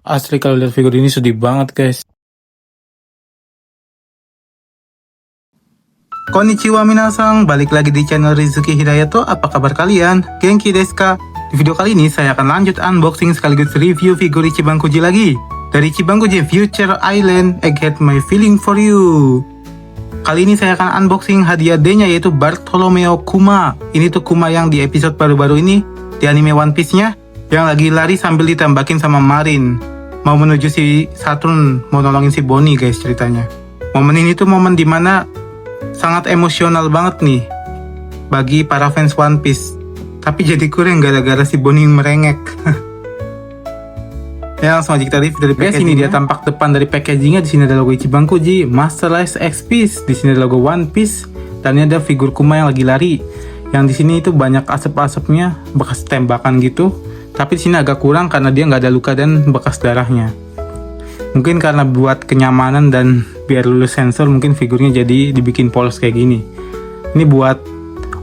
Asli kalau lihat figur ini sedih banget guys. Konnichiwa minasang, balik lagi di channel Rizuki Hidayato. Apa kabar kalian? Genki desu ka? Di video kali ini saya akan lanjut unboxing sekaligus review figur Ichiban Kuji lagi. Dari Ichiban Kuji Future Island, Egghead My Feeling For You. Kali ini saya akan unboxing hadiah D-nya, yaitu Bartolomeo Kuma. Ini tuh Kuma yang di episode baru-baru ini di anime One Piece-nya, yang lagi lari sambil ditembakin sama Marin. Mau menuju si Saturn, mau nolongin si Bonnie guys ceritanya. Momen ini tuh momen dimana sangat emosional banget nih bagi para fans One Piece. Tapi jadi kurang gara-gara si Bonnie merengek. Ya, langsung aja kita review dari packaging. Ini dia tampak depan dari packagingnya. Di sini ada logo Ichiban Kuji, Masterless X Piece. Di sini ada logo One Piece. Dan ini ada figur Kuma yang lagi lari. Yang di sini itu banyak asap-asapnya, bekas tembakan gitu. Tapi di sini agak kurang karena dia nggak ada luka dan bekas darahnya. Mungkin karena buat kenyamanan dan biar lulus sensor, mungkin figurnya jadi dibikin polos kayak gini. Ini buat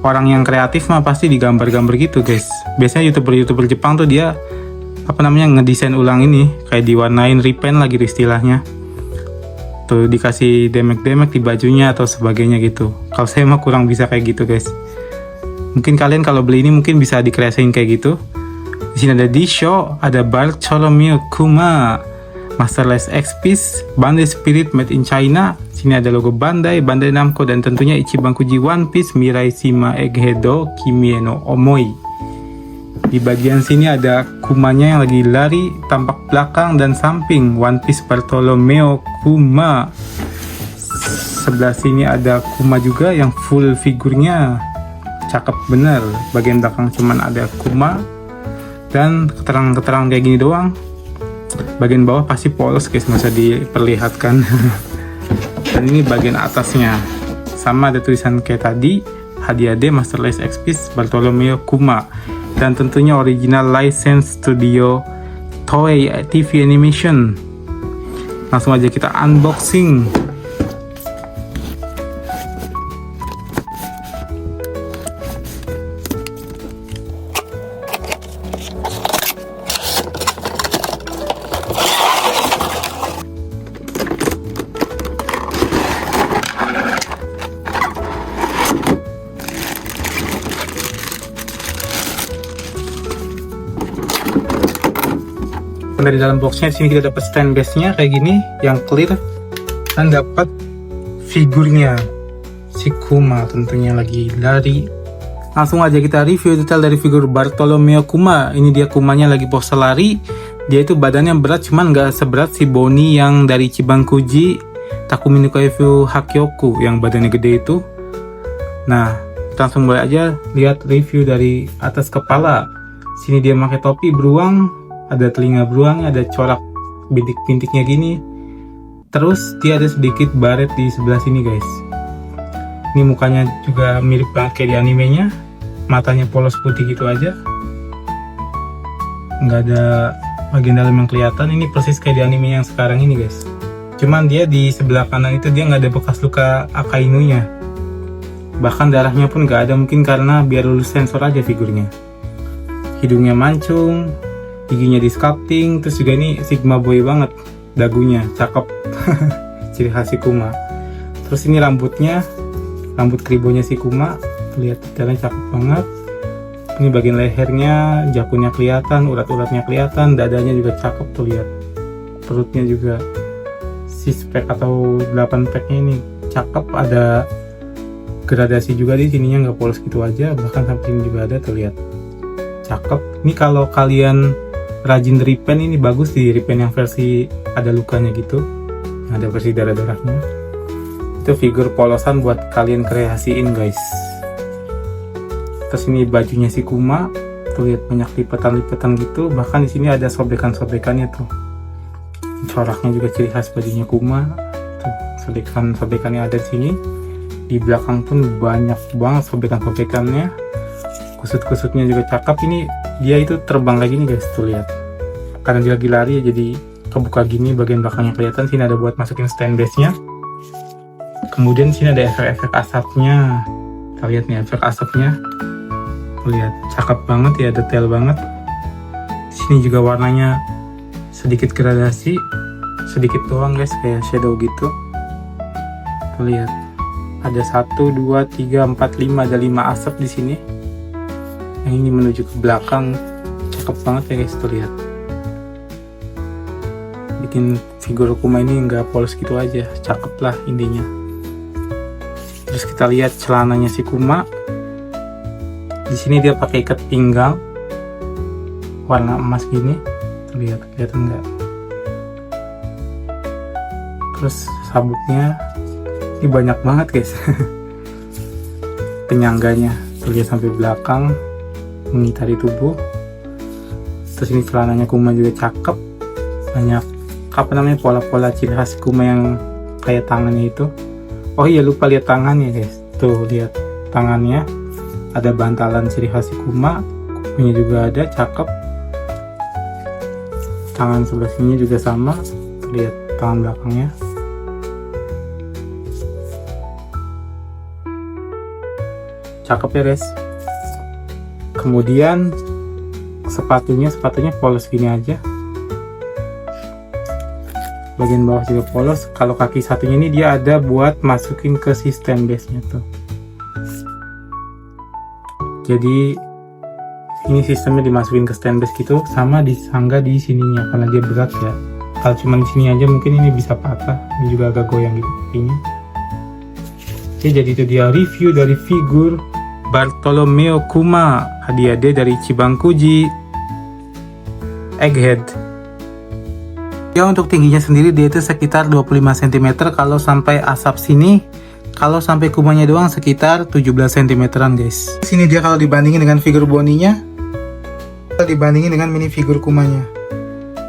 orang yang kreatif mah pasti digambar-gambar gitu guys. Biasanya youtuber Jepang tuh dia ngedesain ulang ini, kayak diwarnain repaint lagi istilahnya. Tuh dikasih demek-demek di bajunya atau sebagainya gitu. Kalau saya mah kurang bisa kayak gitu guys. Mungkin kalian kalau beli ini mungkin bisa dikreasiin kayak gitu. Di sini ada Disho, ada Bartolomeo Kuma, Masterless X Piece, Bandai Spirit made in China. Sini ada logo Bandai Namco, dan tentunya Ichiban Kuji One Piece Mirai Shima Egghead Kimi no Omoi. Di bagian sini ada Kumanya yang lagi lari, tampak belakang dan samping One Piece Bartolomeo Kuma. Sebelah sini ada Kuma juga yang full figurnya. Cakep bener. Bagian belakang cuman ada Kuma dan keterangan-keterangan kayak gini doang. Bagian bawah pasti polos guys, nggak usah diperlihatkan. Dan ini bagian atasnya sama ada tulisan kayak tadi, hadiah D Masterless X Piece Bartolomeo Kuma. Dan tentunya original license studio Toei TV Animation. Langsung aja kita unboxing. Dari dalam boxnya di sini kita dapat stand base-nya kayak gini yang clear, dan dapat figurnya si Kuma tentunya lagi lari. Langsung aja kita review detail dari figur Bartolomeo Kuma. Ini dia Kumanya lagi pose lari. Dia itu badannya berat, cuman nggak seberat si Bonnie yang dari Ichiban Kuji Takumi no Kaifu Hakyoku yang badannya gede itu. Nah, kita langsung mulai aja lihat review dari atas kepala. Sini dia pakai topi beruang, ada telinga beruang, ada corak bintik-bintiknya gini. Terus dia ada sedikit baret di sebelah sini guys. Ini mukanya juga mirip banget kayak di animenya. Matanya polos putih gitu aja, nggak ada bagian dalam yang kelihatan. Ini persis kayak di anime yang sekarang ini guys. Cuman dia di sebelah kanan itu dia nggak ada bekas luka Akainunya. Bahkan darahnya pun nggak ada, mungkin karena biar lulus sensor aja figurnya. Hidungnya mancung, giginya di sculpting, terus juga ini Sigma Boy banget, dagunya cakep. Ciri khas si Kuma. Terus ini rambutnya, rambut kribonya si Kuma, lihat detailnya cakep banget. Ini bagian lehernya, jakunnya kelihatan, urat-uratnya kelihatan, dadanya juga cakep tuh, lihat. Perutnya juga 6 pack atau 8 packnya ini cakep, ada gradasi juga di sininya, nggak polos gitu aja, bahkan sampai sini juga ada tuh, lihat. Cakep. Ini kalau kalian rajin repaint, ini bagus di repaint yang versi ada lukanya gitu, yang ada versi darah-darahnya. Itu figur polosan buat kalian kreasiin guys. Terus ini bajunya si Kuma, tuh lihat banyak lipetan-lipetan gitu, bahkan di sini ada sobekan-sobekannya tuh. Coraknya juga ciri khas bajunya Kuma. Tuh sobekan-sobekannya ada di sini. Di belakang pun banyak banget sobekan-sobekannya. Kusut-kusutnya juga cakep. Ini dia itu terbang kayak gini guys, tuh lihat. Karena dia lagi lari jadi kebuka gini, bagian belakangnya kelihatan. Sini ada buat masukin stand base-nya. Kemudian sini ada efek-efek asapnya. Kita lihat nih efek asapnya. Lihat, cakep banget ya, detail banget. Sini juga warnanya sedikit gradasi, sedikit doang guys, kayak shadow gitu. Tuh lihat, ada 1, 2, 3, 4, 5, ada 5 asap di sini. Yang ini menuju ke belakang, cakep banget ya guys, tuh lihat. Bikin figur Kuma ini nggak polos gitu aja, cakep lah intinya. Terus kita lihat celananya si Kuma. Di sini dia pakai ikat pinggang warna emas gini, terlihat kelihatan nggak? Terus sabuknya ini banyak banget guys. Penyangganya terlihat sampai belakang mengitari tubuh. Terus ini celananya Kuma juga cakep, banyak apa namanya pola-pola ciri khas Kuma yang kayak tangannya itu. Oh iya, lupa lihat tangannya guys, tuh lihat tangannya ada bantalan ciri khas Kuma, kukunya juga ada, cakep. Tangan sebelah sini juga sama, lihat tangan belakangnya. Cakep ya guys. Kemudian sepatunya polos gini aja. Bagian bawah juga polos. Kalau kaki satunya ini dia ada buat masukin ke si stand base-nya tuh. Jadi ini sistemnya dimasukin ke stand base gitu, sama disangga di sininya karena dia berat ya. Kalau cuma di sini aja mungkin ini bisa patah. Ini juga agak goyang gitu kakinya. Oke, jadi itu dia review dari figur Bartolomeo Kuma, hadiah D dari Chibankuji Egghead. Ya, untuk tingginya sendiri dia itu sekitar 25 cm kalau sampai asap sini. Kalau sampai Kumanya doang sekitar 17 cm-an guys. Sini dia kalau dibandingin dengan figur Bonnie-nya, kalau dibandingin dengan mini figur Kumanya.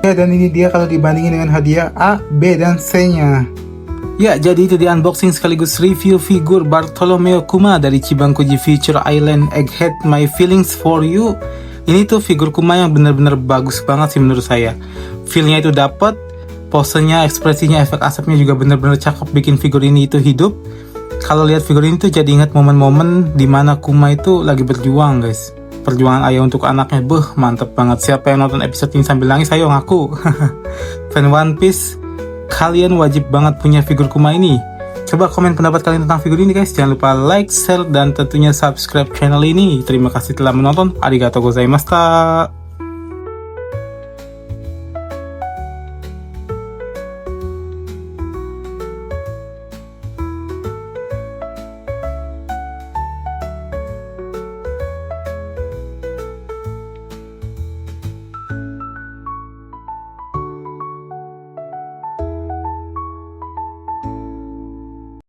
Ya, dan ini dia kalau dibandingin dengan hadiah A, B, dan C-nya. Ya, jadi itu di unboxing sekaligus review figur Bartolomeo Kuma dari Chibankuji Future Island Egghead My Feelings for You. Ini tuh figur Kuma yang bener-bener bagus banget sih menurut saya. Feel-nya itu dapet, posenya, ekspresinya, efek asapnya juga bener-bener cakep, bikin figur ini itu hidup. Kalau lihat figur ini tuh jadi ingat momen-momen dimana Kuma itu lagi berjuang guys. Perjuangan ayah untuk anaknya, mantep banget. Siapa yang nonton episode ini sambil nangis, ayo ngaku. Fan One Piece, kalian wajib banget punya figur Kuma ini. Coba komen pendapat kalian tentang figur ini guys. Jangan lupa like, share, dan tentunya subscribe channel ini. Terima kasih telah menonton. Arigatou gozaimashita.